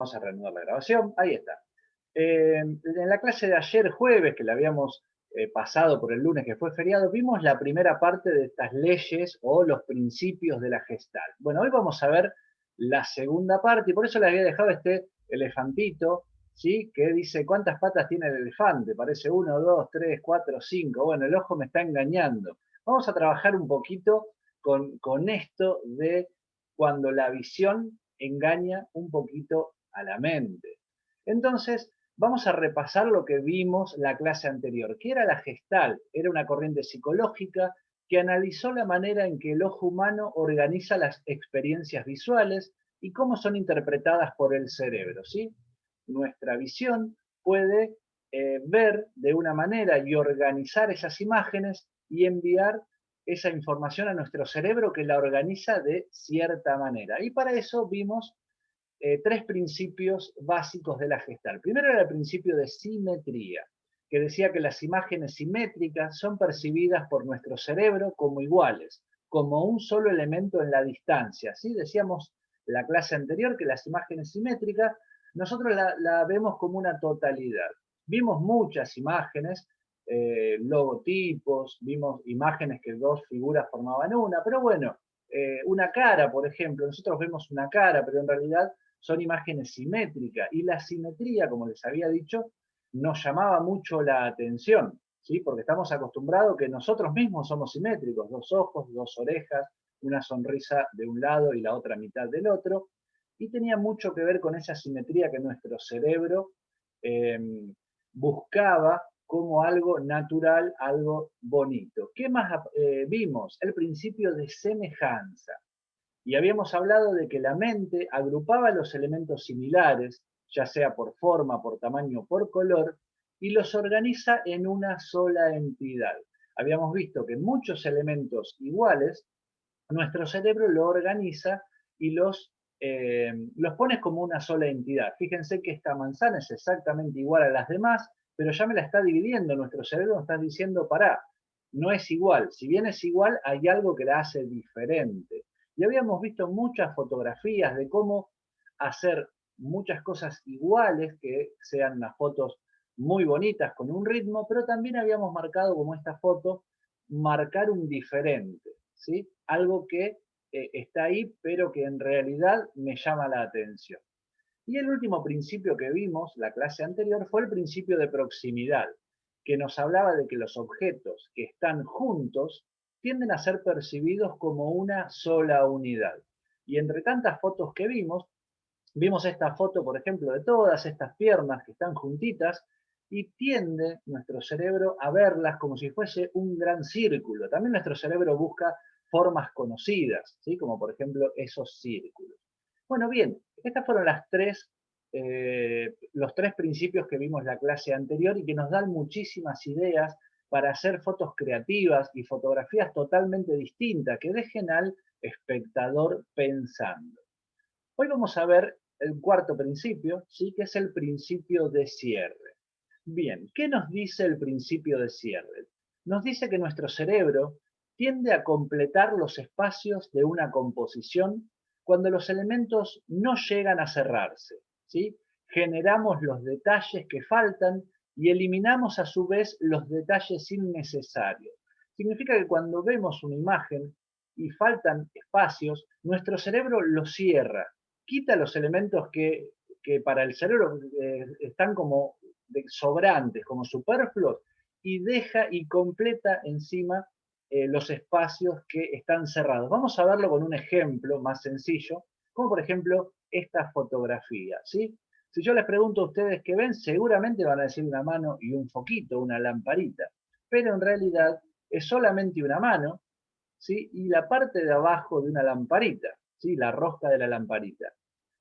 Vamos a reanudar la grabación. Ahí está. En la clase de ayer jueves, que la habíamos pasado por el lunes que fue feriado, vimos la primera parte de estas leyes o los principios de la Gestalt. Bueno, hoy vamos a ver la segunda parte y por eso le había dejado este elefantito, ¿sí? Que dice, ¿cuántas patas tiene el elefante? Parece 1, 2, 3, 4, 5. Bueno, el ojo me está engañando. Vamos a trabajar un poquito con esto de cuando la visión engaña un poquito a la mente. Entonces, vamos a repasar lo que vimos la clase anterior, que era la Gestalt, era una corriente psicológica que analizó la manera en que el ojo humano organiza las experiencias visuales y cómo son interpretadas por el cerebro, ¿sí? Nuestra visión puede ver de una manera y organizar esas imágenes y enviar esa información a nuestro cerebro que la organiza de cierta manera. Y para eso vimos tres principios básicos de la Gestalt. Primero era el principio de simetría, que decía que las imágenes simétricas son percibidas por nuestro cerebro como iguales, como un solo elemento en la distancia. ¿Sí? Decíamos la clase anterior que las imágenes simétricas nosotros la vemos como una totalidad. Vimos muchas imágenes, logotipos, vimos imágenes que dos figuras formaban una, pero bueno, una cara, por ejemplo, nosotros vemos una cara, pero en realidad son imágenes simétricas y la simetría, como les había dicho, nos llamaba mucho la atención, ¿sí? Porque estamos acostumbrados que nosotros mismos somos simétricos, dos ojos, dos orejas, una sonrisa de un lado y la otra mitad del otro, y tenía mucho que ver con esa simetría que nuestro cerebro eh, buscaba como algo natural, algo bonito. ¿Qué más vimos? El principio de semejanza. Y habíamos hablado de que la mente agrupaba los elementos similares, ya sea por forma, por tamaño, por color, y los organiza en una sola entidad. Habíamos visto que muchos elementos iguales, nuestro cerebro lo organiza y los pone como una sola entidad. Fíjense que esta manzana es exactamente igual a las demás, pero ya me la está dividiendo. Nuestro cerebro nos está diciendo, pará, no es igual. Si bien es igual, hay algo que la hace diferente. Y habíamos visto muchas fotografías de cómo hacer muchas cosas iguales, que sean unas fotos muy bonitas con un ritmo, pero también habíamos marcado como esta foto, marcar un diferente, ¿sí? Algo que está ahí, pero que en realidad me llama la atención. Y el último principio que vimos, la clase anterior, fue el principio de proximidad, que nos hablaba de que los objetos que están juntos tienden a ser percibidos como una sola unidad. Y entre tantas fotos que vimos esta foto, por ejemplo, de todas estas piernas que están juntitas y tiende nuestro cerebro a verlas como si fuese un gran círculo. También nuestro cerebro busca formas conocidas, ¿sí? Como por ejemplo esos círculos. Bueno, bien, estas fueron los tres principios que vimos en la clase anterior y que nos dan muchísimas ideas para hacer fotos creativas y fotografías totalmente distintas que dejen al espectador pensando. Hoy vamos a ver el cuarto principio, ¿sí? Que es el principio de cierre. Bien, ¿qué nos dice el principio de cierre? Nos dice que nuestro cerebro tiende a completar los espacios de una composición cuando los elementos no llegan a cerrarse, ¿sí? Generamos los detalles que faltan y eliminamos a su vez los detalles innecesarios. Significa que cuando vemos una imagen y faltan espacios, nuestro cerebro lo cierra, quita los elementos que para el cerebro están como sobrantes, como superfluos, y deja y completa encima los espacios que están cerrados. Vamos a verlo con un ejemplo más sencillo, como por ejemplo esta fotografía, ¿sí? Si yo les pregunto a ustedes qué ven, seguramente van a decir una mano y un foquito, una lamparita, pero en realidad es solamente una mano, ¿sí? Y la parte de abajo de una lamparita, ¿sí? La rosca de la lamparita.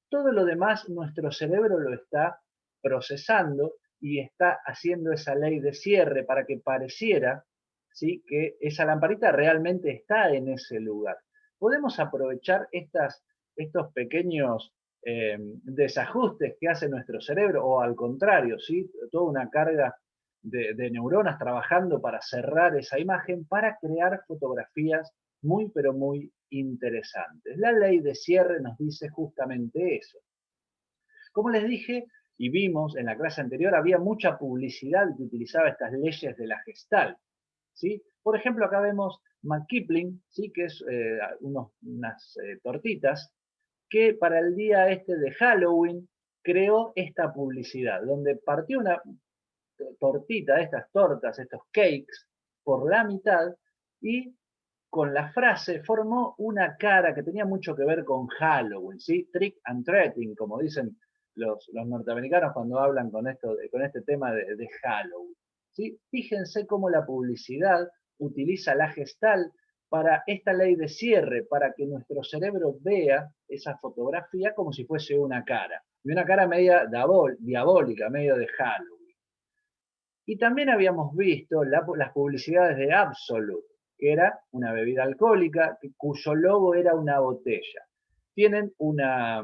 Todo lo demás nuestro cerebro lo está procesando y está haciendo esa ley de cierre para que pareciera, ¿sí? Que esa lamparita realmente está en ese lugar. Podemos aprovechar estos pequeños desajustes que hace nuestro cerebro o al contrario, ¿sí? Toda una carga de neuronas trabajando para cerrar esa imagen para crear fotografías muy pero muy interesantes. La ley de cierre nos dice justamente eso. Como les dije y vimos en la clase anterior, había mucha publicidad que utilizaba estas leyes de la Gestalt, ¿sí? Por ejemplo, acá vemos McKipling, ¿sí? Que es unas tortitas, que para el día este de Halloween creó esta publicidad, donde partió una tortita, estas tortas, estos cakes, por la mitad y con la frase formó una cara que tenía mucho que ver con Halloween, ¿sí? Trick and treating, como dicen los norteamericanos cuando hablan con este tema de Halloween, ¿sí? Fíjense cómo la publicidad utiliza la Gestalt para esta ley de cierre, para que nuestro cerebro vea esa fotografía como si fuese una cara, y una cara media diabólica, medio de Halloween. Y también habíamos visto las publicidades de Absolut, que era una bebida alcohólica cuyo logo era una botella. Tienen una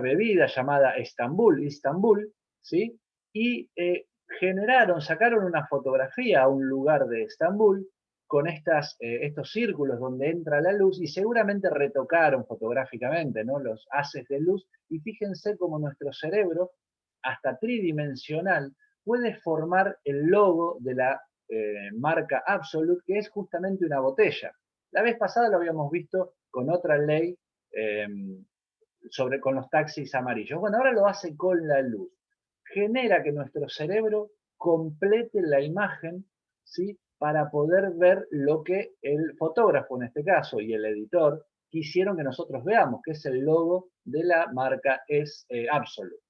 bebida llamada Istanbul, ¿sí? Y sacaron una fotografía a un lugar de Estambul con estos círculos donde entra la luz y seguramente retocaron fotográficamente, ¿no? Los haces de luz y fíjense cómo nuestro cerebro, hasta tridimensional, puede formar el logo de la marca Absolut, que es justamente una botella. La vez pasada lo habíamos visto con otra ley eh, con los taxis amarillos. Bueno, ahora lo hace con la luz. Genera que nuestro cerebro complete la imagen, ¿sí? Para poder ver lo que el fotógrafo en este caso y el editor quisieron que nosotros veamos, que es el logo de la marca Absolut.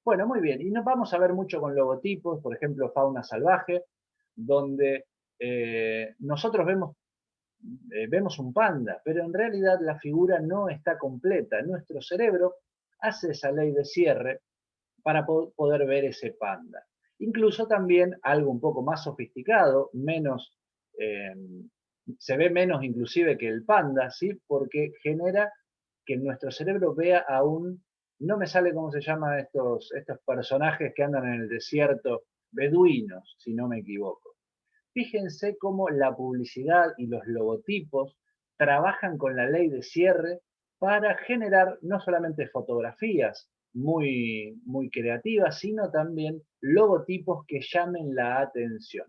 Bueno, muy bien, y nos vamos a ver mucho con logotipos, por ejemplo, Fauna Salvaje, donde nosotros vemos un panda, pero en realidad la figura no está completa. Nuestro cerebro hace esa ley de cierre para poder ver ese panda. Incluso también algo un poco más sofisticado, eh, se ve menos inclusive que el panda, ¿sí? Porque genera que nuestro cerebro vea no me sale cómo se llaman estos personajes que andan en el desierto, beduinos, si no me equivoco. Fíjense cómo la publicidad y los logotipos trabajan con la ley de cierre para generar no solamente fotografías muy creativas, sino también logotipos que llamen la atención.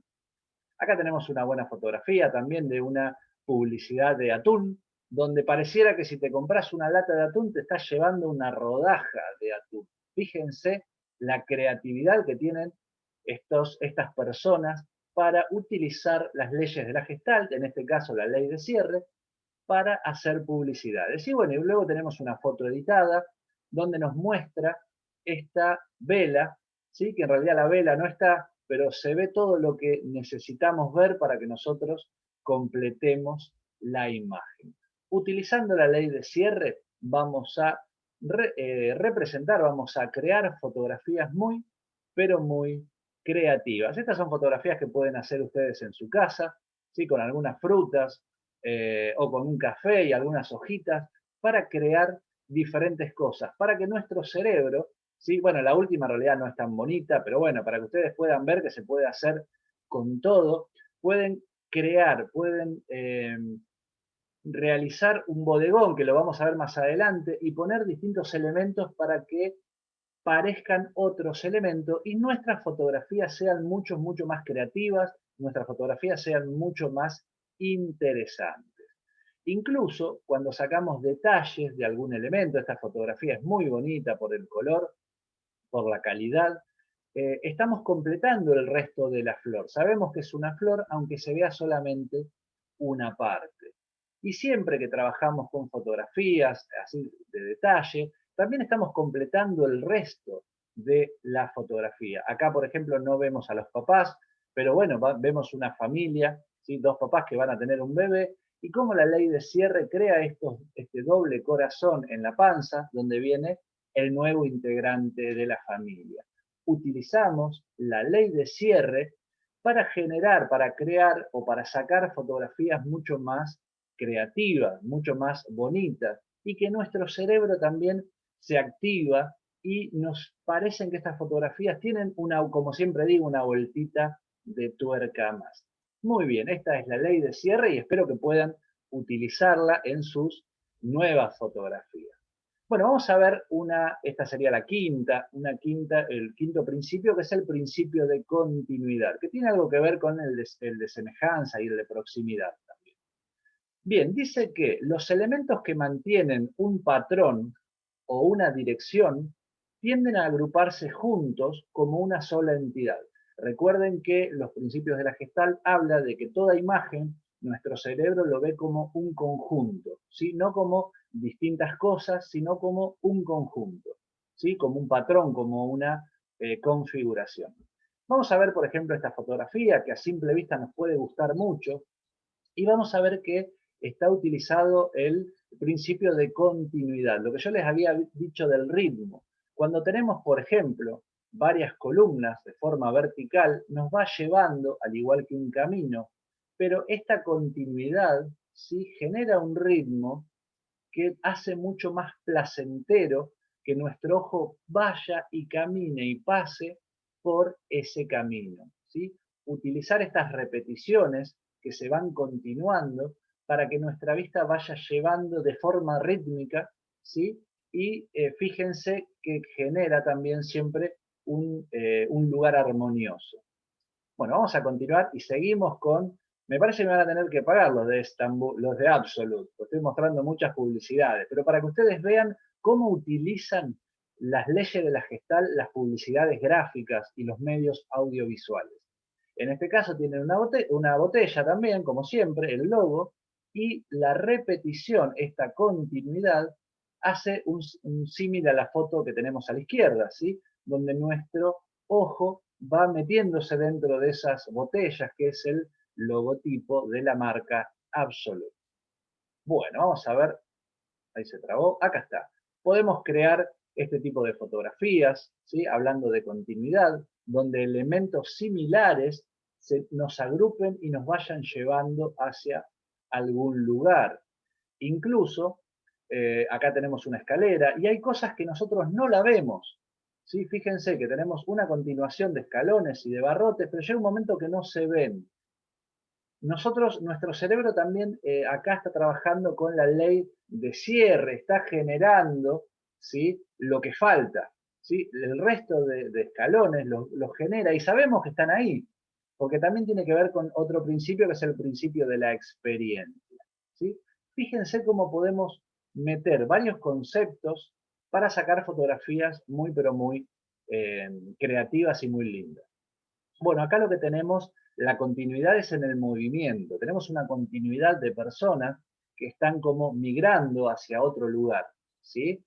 Acá tenemos una buena fotografía también de una publicidad de atún, donde pareciera que si te compras una lata de atún te estás llevando una rodaja de atún. Fíjense la creatividad que tienen estas personas para utilizar las leyes de la Gestalt, en este caso la ley de cierre, para hacer publicidades. Y bueno, y luego tenemos una foto editada donde nos muestra esta vela, ¿sí? Que en realidad la vela no está, pero se ve todo lo que necesitamos ver para que nosotros completemos la imagen. Utilizando la ley de cierre vamos a representar, vamos a crear fotografías pero muy creativas. Estas son fotografías que pueden hacer ustedes en su casa, ¿sí? Con algunas frutas, o con un café y algunas hojitas para crear diferentes cosas, para que nuestro cerebro, ¿sí? Bueno, la última en realidad no es tan bonita, pero bueno, para que ustedes puedan ver que se puede hacer con todo, pueden crear, pueden realizar un bodegón, que lo vamos a ver más adelante, y poner distintos elementos para que parezcan otros elementos y nuestras fotografías sean mucho más creativas, nuestras fotografías sean mucho más interesantes. Incluso cuando sacamos detalles de algún elemento, esta fotografía es muy bonita por el color, por la calidad, estamos completando el resto de la flor. Sabemos que es una flor aunque se vea solamente una parte. Y siempre que trabajamos con fotografías así de detalle, también estamos completando el resto de la fotografía. Acá, por ejemplo, no vemos a los papás, pero bueno, vemos una familia, ¿sí? Dos papás que van a tener un bebé, y cómo la ley de cierre crea este doble corazón en la panza, donde viene el nuevo integrante de la familia. Utilizamos la ley de cierre para generar, para crear o para sacar fotografías mucho más creativas, mucho más bonitas, y que nuestro cerebro también se activa y nos parecen que estas fotografías tienen como siempre digo, una vueltita de tuerca más. Muy bien, esta es la ley de cierre y espero que puedan utilizarla en sus nuevas fotografías. Bueno, vamos a ver esta sería el quinto principio, que es el principio de continuidad, que tiene algo que ver con el de semejanza y el de proximidad también. Bien, dice que los elementos que mantienen un patrón o una dirección tienden a agruparse juntos como una sola entidad. Recuerden que los principios de la Gestalt habla de que toda imagen nuestro cerebro lo ve como un conjunto, ¿sí? No como distintas cosas, sino como un conjunto, ¿sí? Como un patrón, como una configuración. Vamos a ver, por ejemplo, esta fotografía que a simple vista nos puede gustar mucho, y vamos a ver que está utilizado el principio de continuidad, lo que yo les había dicho del ritmo. Cuando tenemos, por ejemplo, varias columnas de forma vertical, nos va llevando, al igual que un camino, pero esta continuidad ¿sí? Genera un ritmo que hace mucho más placentero que nuestro ojo vaya y camine y pase por ese camino. ¿Sí? Utilizar estas repeticiones que se van continuando para que nuestra vista vaya llevando de forma rítmica, ¿sí? Y fíjense que genera también siempre un lugar armonioso. Bueno, vamos a continuar y seguimos con, me parece que me van a tener que pagar los de Estambul, los de Absolute, porque estoy mostrando muchas publicidades, pero para que ustedes vean cómo utilizan las leyes de la Gestalt, las publicidades gráficas y los medios audiovisuales. En este caso tienen una botella también, como siempre, el logo, y la repetición, esta continuidad, hace un símil a la foto que tenemos a la izquierda, ¿sí? Donde nuestro ojo va metiéndose dentro de esas botellas, que es el logotipo de la marca Absolute. Bueno, vamos a ver, ahí se trabó, acá está. Podemos crear este tipo de fotografías, ¿sí? Hablando de continuidad, donde elementos similares nos agrupen y nos vayan llevando hacia algún lugar. Incluso, acá tenemos una escalera y hay cosas que nosotros no la vemos. ¿Sí? Fíjense que tenemos una continuación de escalones y de barrotes, pero llega un momento que no se ven. Nuestro cerebro también acá está trabajando con la ley de cierre, está generando ¿sí? Lo que falta. ¿Sí? El resto de escalones los genera y sabemos que están ahí, porque también tiene que ver con otro principio que es el principio de la experiencia. ¿Sí? Fíjense cómo podemos meter varios conceptos para sacar fotografías muy, pero muy creativas y muy lindas. Bueno, acá lo que tenemos, la continuidad es en el movimiento. Tenemos una continuidad de personas que están como migrando hacia otro lugar, ¿sí?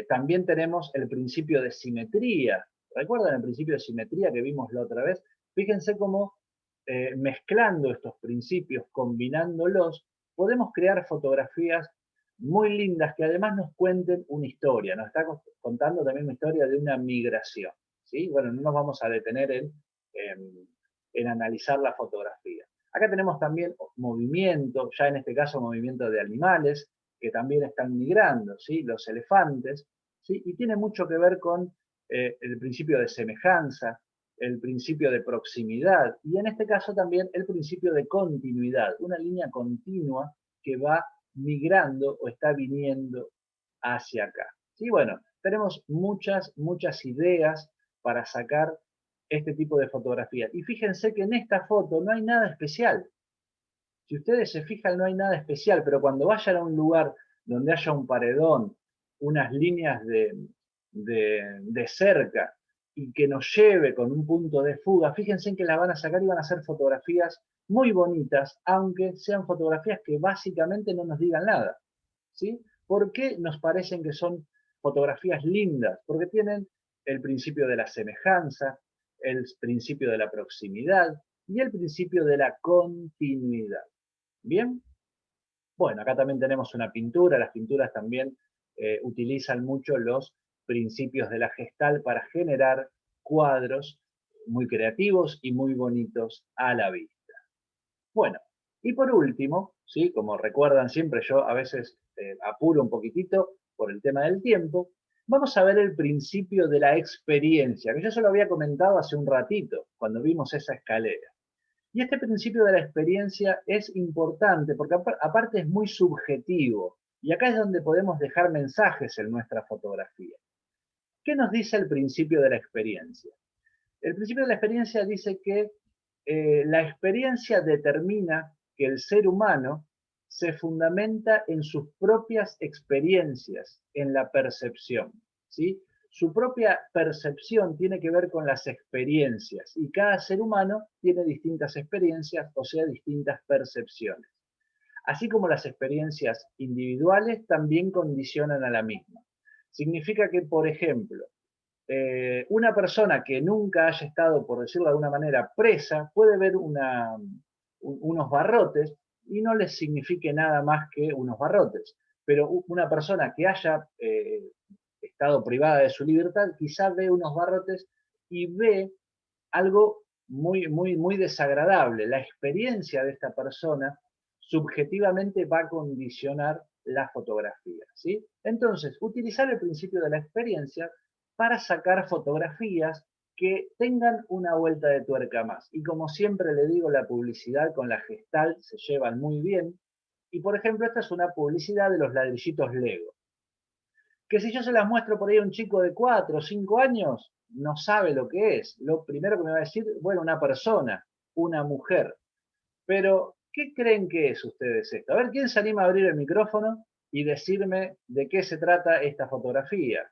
También tenemos el principio de simetría. ¿Recuerdan el principio de simetría que vimos la otra vez? Fíjense cómo mezclando estos principios, combinándolos, podemos crear fotografías muy lindas que además nos cuenten una historia. Nos está contando también una historia de una migración, ¿sí? Bueno, no nos vamos a detener en analizar la fotografía. Acá tenemos también movimiento, ya en este caso movimiento de animales, que también están migrando, ¿sí? Los elefantes, ¿sí? Y tiene mucho que ver con el principio de semejanza, el principio de proximidad y en este caso también el principio de continuidad, una línea continua que va migrando o está viniendo hacia acá. ¿Sí? Bueno, tenemos muchas ideas para sacar este tipo de fotografías. Y fíjense que en esta foto no hay nada especial. Si ustedes se fijan, no hay nada especial, pero cuando vayan a un lugar donde haya un paredón, unas líneas de cerca, y que nos lleve con un punto de fuga, fíjense en que la van a sacar y van a hacer fotografías muy bonitas, aunque sean fotografías que básicamente no nos digan nada. ¿Sí? ¿Por qué nos parecen que son fotografías lindas? Porque tienen el principio de la semejanza, el principio de la proximidad y el principio de la continuidad. ¿Bien? Bueno, acá también tenemos una pintura. Las pinturas también utilizan mucho los principios de la Gestalt para generar cuadros muy creativos y muy bonitos a la vista. Bueno, y por último, ¿sí? Como recuerdan siempre, yo a veces apuro un poquitito por el tema del tiempo, vamos a ver el principio de la experiencia, que yo se lo había comentado hace un ratito, cuando vimos esa escalera. Y este principio de la experiencia es importante porque aparte es muy subjetivo. Y acá es donde podemos dejar mensajes en nuestra fotografía. ¿Qué nos dice el principio de la experiencia? El principio de la experiencia dice que la experiencia determina que el ser humano se fundamenta en sus propias experiencias, en la percepción, ¿sí? Su propia percepción tiene que ver con las experiencias y cada ser humano tiene distintas experiencias, o sea, distintas percepciones. Así como las experiencias individuales también condicionan a la misma. Significa que, por ejemplo, una persona que nunca haya estado, por decirlo de alguna manera, presa, puede ver unos barrotes y no les signifique nada más que unos barrotes. Pero una persona que haya estado privada de su libertad, quizá ve unos barrotes y ve algo muy desagradable. La experiencia de esta persona subjetivamente va a condicionar la fotografía, ¿sí? Entonces, utilizar el principio de la experiencia para sacar fotografías que tengan una vuelta de tuerca más. Y como siempre le digo, la publicidad con la gestal se llevan muy bien. Y por ejemplo, esta es una publicidad de los ladrillitos Lego. Que si yo se las muestro por ahí a un chico de 4 o 5 años, no sabe lo que es. Lo primero que me va a decir, bueno, una persona, una mujer. Pero, ¿qué creen que es ustedes esto? A ver, ¿quién se anima a abrir el micrófono y decirme de qué se trata esta fotografía?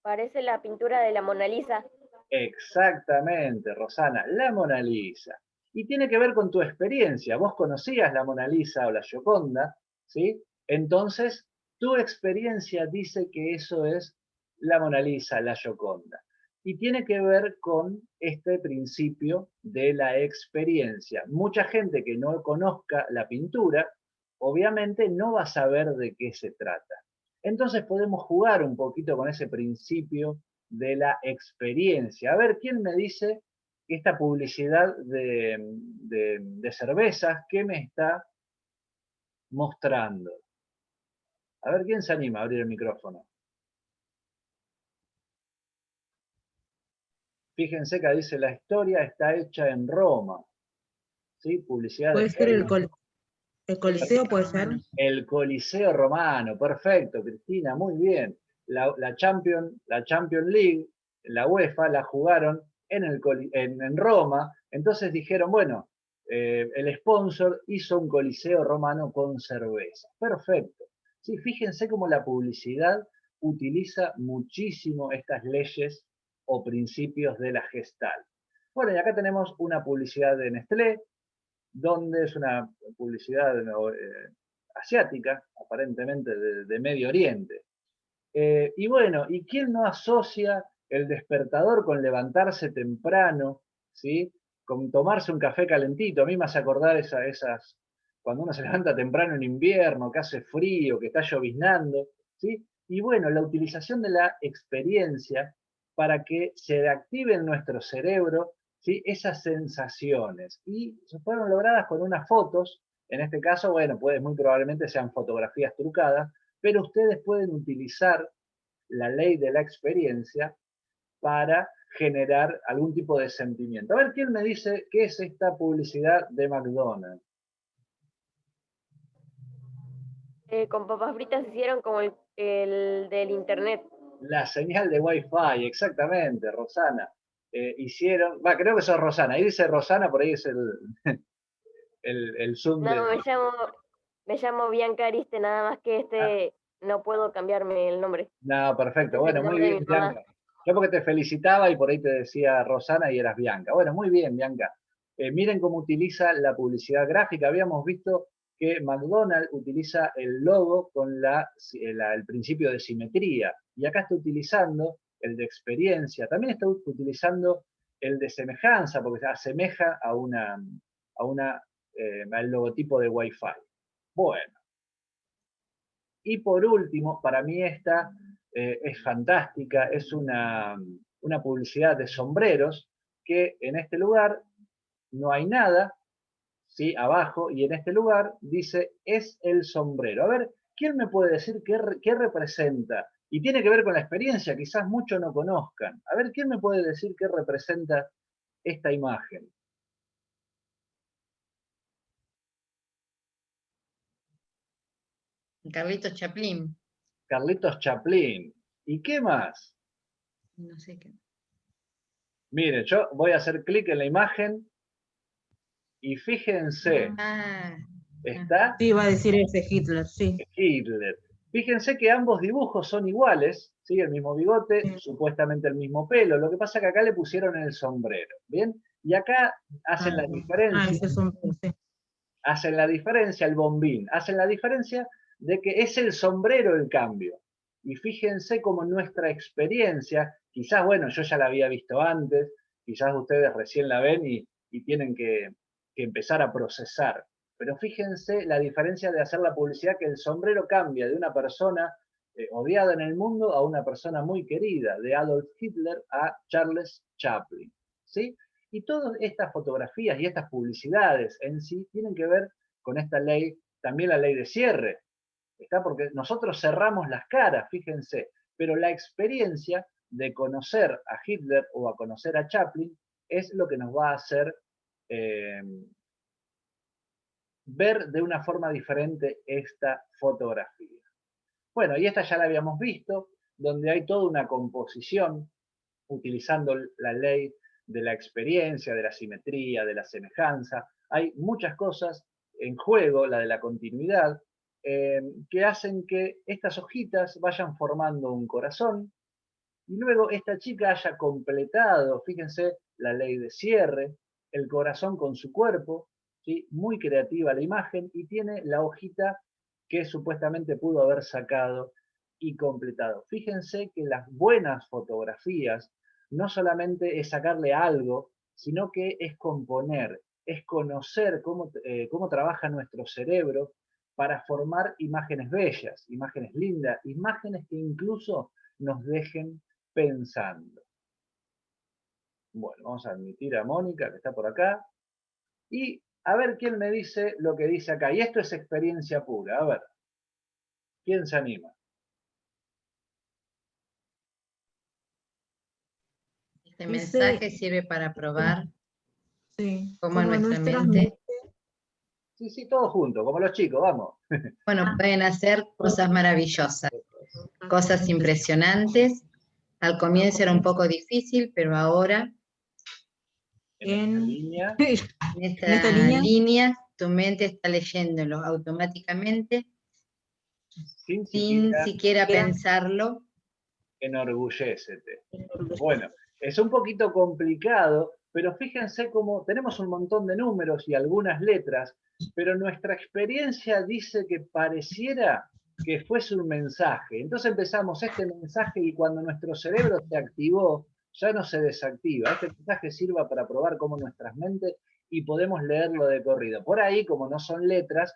Parece la pintura de la Mona Lisa. Exactamente, Rosana, la Mona Lisa. Y tiene que ver con tu experiencia. Vos conocías la Mona Lisa o la Gioconda, ¿sí? Entonces, tu experiencia dice que eso es la Mona Lisa, la Gioconda. Y tiene que ver con este principio de la experiencia. Mucha gente que no conozca la pintura, obviamente no va a saber de qué se trata. Entonces podemos jugar un poquito con ese principio de la experiencia. A ver, ¿quién me dice esta publicidad de cervezas qué me está mostrando? A ver, ¿quién se anima a abrir el micrófono? Fíjense que dice la historia está hecha en Roma. ¿Sí? Publicidad de Puede ser Heineken. el Coliseo, puede ser. El Coliseo Romano, perfecto, Cristina, muy bien. La Champions League, la UEFA, la jugaron en Roma, entonces dijeron, bueno, el sponsor hizo un Coliseo Romano con cerveza. Perfecto. Sí, fíjense cómo la publicidad utiliza muchísimo estas leyes o principios de la Gestalt. Bueno, y acá tenemos una publicidad de Nestlé, donde es una publicidad asiática, aparentemente de Medio Oriente. Y bueno, ¿y quién no asocia el despertador con levantarse temprano, ¿sí? Con tomarse un café calentito? A mí me hace acordar esas, cuando uno se levanta temprano en invierno, que hace frío, que está lloviznando, ¿sí? Y bueno, la utilización de la experiencia para que se active en nuestro cerebro, ¿sí? Esas sensaciones. Y se fueron logradas con unas fotos, en este caso, bueno, muy probablemente sean fotografías trucadas, pero ustedes pueden utilizar la ley de la experiencia para generar algún tipo de sentimiento. A ver, ¿quién me dice qué es esta publicidad de McDonald's? Con papas fritas hicieron como el del internet. La señal de Wi-Fi, exactamente, Rosana. Hicieron, creo que eso es Rosana. Ahí dice Rosana, por ahí es el Zoom No, de... me llamo Bianca Ariste, nada más que Ah, no puedo cambiarme el nombre. no, perfecto. Es Bueno, el muy nombre de bien, mi mamá. Bianca. Yo porque te felicitaba y por ahí te decía Rosana y eras Bianca. Bueno, muy bien, Bianca. Miren cómo utiliza la publicidad gráfica. Habíamos visto que McDonald's utiliza el logo con el principio de simetría. Y acá está utilizando el de experiencia. También está utilizando el de semejanza, porque se asemeja al logotipo de Wi-Fi. Bueno. Y por último, para mí esta es fantástica, es una publicidad de sombreros que en este lugar no hay nada, ¿sí? Abajo, y en este lugar dice es el sombrero. A ver, ¿quién me puede decir qué representa? Y tiene que ver con la experiencia, quizás muchos no conozcan. A ver, ¿quién me puede decir qué representa esta imagen? Carlitos Chaplin. Carlitos Chaplin. ¿Y qué más? No sé qué. Miren, yo voy a hacer clic en la imagen y fíjense, Ah, está Sí, iba a decir ese Hitler, sí. Hitler. Fíjense que ambos dibujos son iguales, ¿sí? El mismo bigote, Sí. supuestamente el mismo pelo. Lo que pasa es que acá le pusieron el sombrero, ¿bien? Y acá hacen la diferencia, Ese es un... sí. hacen la diferencia, el bombín, hacen la diferencia de que es el sombrero el cambio. Y fíjense cómo nuestra experiencia, quizás, bueno, yo ya la había visto antes, quizás ustedes recién la ven y tienen que empezar a procesar. Pero fíjense la diferencia de hacer la publicidad, que el sombrero cambia de una persona odiada en el mundo a una persona muy querida, de Adolf Hitler a Charles Chaplin. ¿Sí? Y todas estas fotografías y estas publicidades en sí tienen que ver con esta ley, también la ley de cierre, ¿está? Porque nosotros cerramos las caras, fíjense, pero la experiencia de conocer a Hitler o a conocer a Chaplin es lo que nos va a hacer eh, ver de una forma diferente esta fotografía. Bueno, y esta ya la habíamos visto, donde hay toda una composición utilizando la ley de la experiencia, de la simetría, de la semejanza. Hay muchas cosas en juego, la de la continuidad, que hacen que estas hojitas vayan formando un corazón y luego esta chica haya completado, fíjense, la ley de cierre, el corazón con su cuerpo, ¿sí? Muy creativa la imagen y tiene la hojita que supuestamente pudo haber sacado y completado. Fíjense que las buenas fotografías no solamente es sacarle algo, sino que es componer, es conocer cómo trabaja nuestro cerebro para formar imágenes bellas, imágenes lindas, imágenes que incluso nos dejen pensando. Bueno, vamos a admitir a Mónica, que está por acá, y a ver quién me dice lo que dice acá. Y esto es experiencia pura. A ver, ¿quién se anima? Este Dice, mensaje sirve para probar sí, cómo como nuestra nuestras mente, Sí, sí, todos juntos, como los chicos, vamos. bueno, pueden hacer cosas maravillosas, cosas impresionantes. Al comienzo era un poco difícil, pero ahora En esta en, línea, en en esta esta línea, línea tu mente está leyéndolo automáticamente sin sin siquiera siquiera pensarlo. enorgullécete. Bueno, es un poquito complicado, pero fíjense cómo tenemos un montón de números y algunas letras, pero nuestra experiencia dice que pareciera que fuese un mensaje. Entonces empezamos este mensaje y cuando nuestro cerebro se activó, ya no se desactiva. Este mensaje sirva para probar cómo nuestras mentes y podemos leerlo de corrido. Por ahí, como no son letras,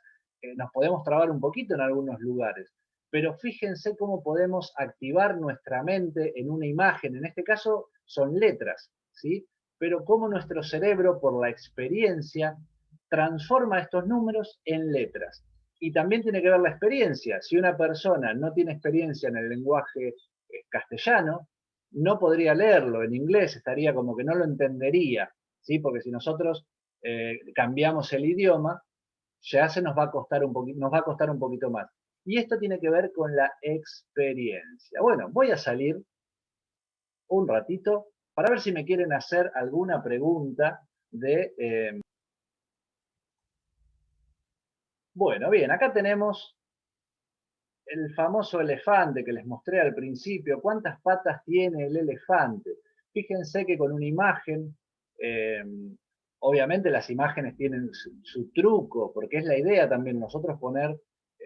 nos podemos trabar un poquito en algunos lugares, pero fíjense cómo podemos activar nuestra mente en una imagen, en este caso son letras, ¿sí? Pero cómo nuestro cerebro, por la experiencia, transforma estos números en letras. Y también tiene que ver la experiencia. Si una persona no tiene experiencia en el lenguaje castellano, no podría leerlo. En inglés estaría como que no lo entendería, ¿sí? Porque si nosotros cambiamos el idioma, ya se nos va a costar un poquito más. Y esto tiene que ver con la experiencia. Bueno, voy a salir un ratito para ver si me quieren hacer alguna pregunta de... Bueno, bien, acá tenemos el famoso elefante que les mostré al principio. ¿Cuántas patas tiene el elefante? Fíjense que con una imagen, eh, obviamente las imágenes tienen su truco, porque es la idea también nosotros poner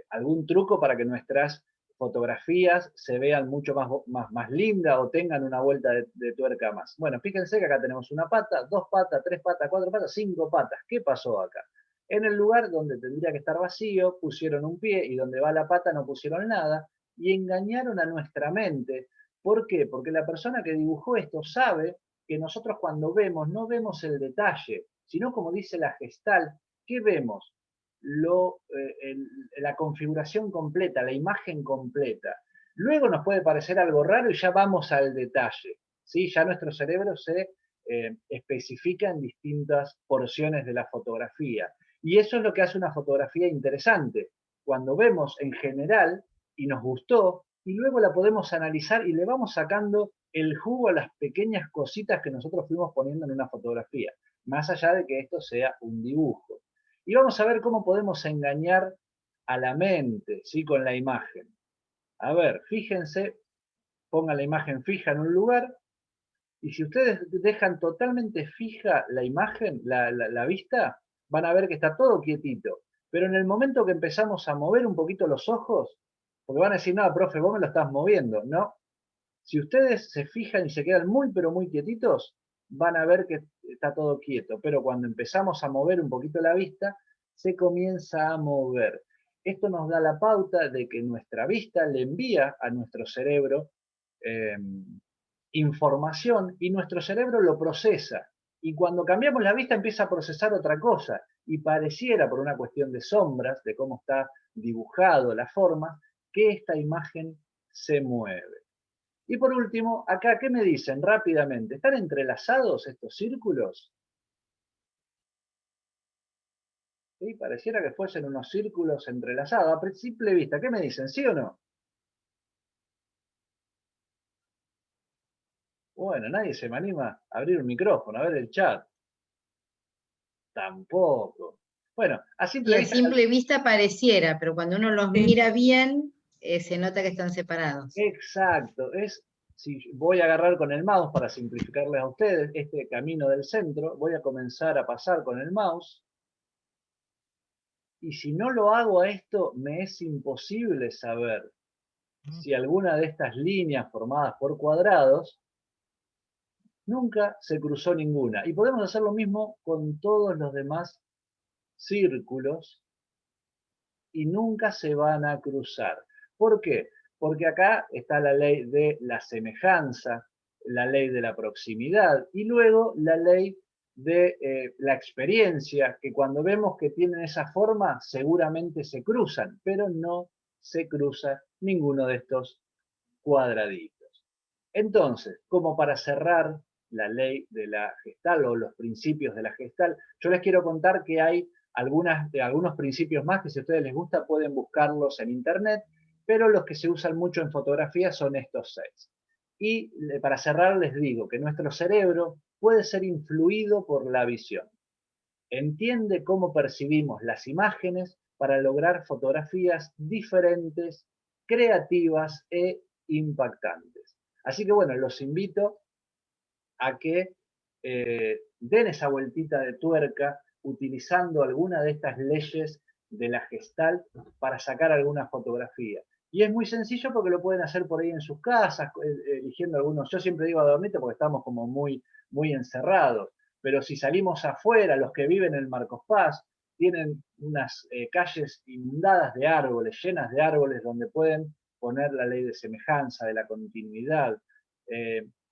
algún truco para que nuestras fotografías se vean mucho más lindas o tengan una vuelta de tuerca más. Bueno, fíjense que acá tenemos una pata, dos patas, tres patas, cuatro patas, cinco patas. ¿Qué pasó acá? En el lugar donde tendría que estar vacío, pusieron un pie y donde va la pata no pusieron nada y engañaron a nuestra mente. ¿Por qué? Porque la persona que dibujó esto sabe que nosotros cuando vemos no vemos el detalle, sino como dice la Gestalt, ¿qué vemos? La configuración completa, la imagen completa. Luego nos puede parecer algo raro y ya vamos al detalle. ¿Sí? Ya nuestro cerebro se especifica en distintas porciones de la fotografía. Y eso es lo que hace una fotografía interesante. cuando vemos en general y nos gustó, y luego la podemos analizar y le vamos sacando el jugo a las pequeñas cositas que nosotros fuimos poniendo en una fotografía, más allá de que esto sea un dibujo. Y vamos a ver cómo podemos engañar a la mente, ¿sí? Con la imagen. A ver, fíjense, pongan la imagen fija en un lugar, y si ustedes dejan totalmente fija la imagen, la vista, van a ver que está todo quietito. Pero en el momento que empezamos a mover un poquito los ojos, porque van a decir, no, profe, vos me lo estás moviendo, ¿no? Si ustedes se fijan y se quedan muy, pero muy quietitos, van a ver que está todo quieto. Pero cuando empezamos a mover un poquito la vista, se comienza a mover. Esto nos da la pauta de que nuestra vista le envía a nuestro cerebro información y nuestro cerebro lo procesa. Y cuando cambiamos la vista empieza a procesar otra cosa. Y pareciera, por una cuestión de sombras, de cómo está dibujado la forma, que esta imagen se mueve. Y por último, acá, ¿qué me dicen rápidamente? ¿Están entrelazados estos círculos? ¿Sí? Pareciera que fuesen unos círculos entrelazados. A simple vista, ¿qué me dicen? ¿Sí o no? Bueno, nadie se me anima a abrir un micrófono, a ver el chat. Tampoco. Bueno, a Y simple a vista... simple vista pareciera, pero cuando uno los Sí. mira bien, se nota que están separados. Exacto. Si voy a agarrar con el mouse para simplificarles a ustedes este camino del centro, voy a comenzar a pasar con el mouse. Y si no lo hago a esto, me es imposible saber si alguna de estas líneas formadas por cuadrados nunca se cruzó ninguna. Y podemos hacer lo mismo con todos los demás círculos y nunca se van a cruzar. ¿Por qué? Porque acá está la ley de la semejanza, la ley de la proximidad y luego la ley de la experiencia, que cuando vemos que tienen esa forma seguramente se cruzan, pero no se cruza ninguno de estos cuadraditos. Entonces, como para cerrar la ley de la Gestalt o los principios de la Gestalt, yo les quiero contar que hay algunos principios más que si a ustedes les gusta pueden buscarlos en internet, pero los que se usan mucho en fotografía son estos 6. Y para cerrar les digo que nuestro cerebro puede ser influido por la visión. Entiende cómo percibimos las imágenes para lograr fotografías diferentes, creativas e impactantes. Así que bueno, los invito a que den esa vueltita de tuerca utilizando alguna de estas leyes de la Gestalt para sacar alguna fotografía. Y es muy sencillo porque lo pueden hacer por ahí en sus casas, eligiendo algunos. Yo siempre digo adornito porque estamos como muy encerrados. Pero si salimos afuera, los que viven en Marcos Paz tienen unas calles inundadas de árboles, llenas de árboles, donde pueden poner la ley de semejanza, de la continuidad.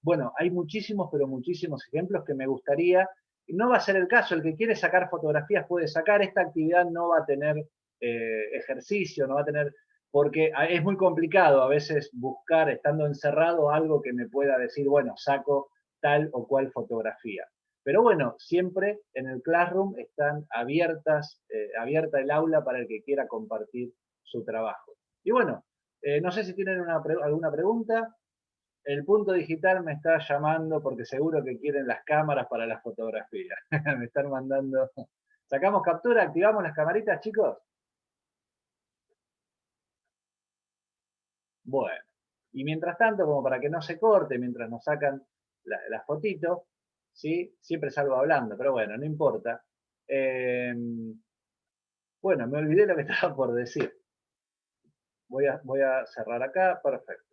Bueno, hay muchísimos, pero muchísimos ejemplos que me gustaría. No va a ser el caso, el que quiere sacar fotografías puede sacar. Esta actividad no va a tener ejercicio, no va a tener, porque es muy complicado a veces buscar, estando encerrado, algo que me pueda decir, bueno, saco tal o cual fotografía. Pero bueno, siempre en el Classroom están abierta el aula para el que quiera compartir su trabajo. Y bueno, no sé si tienen alguna pregunta. El punto digital me está llamando porque seguro que quieren las cámaras para las fotografías. Me están mandando... ¿Sacamos captura? ¿Activamos las camaritas, chicos? Bueno. Y mientras tanto, como para que no se corte, mientras nos sacan las fotitos, ¿sí? Siempre salgo hablando, pero bueno, no importa. Bueno, me olvidé lo que estaba por decir. Voy a cerrar acá, perfecto.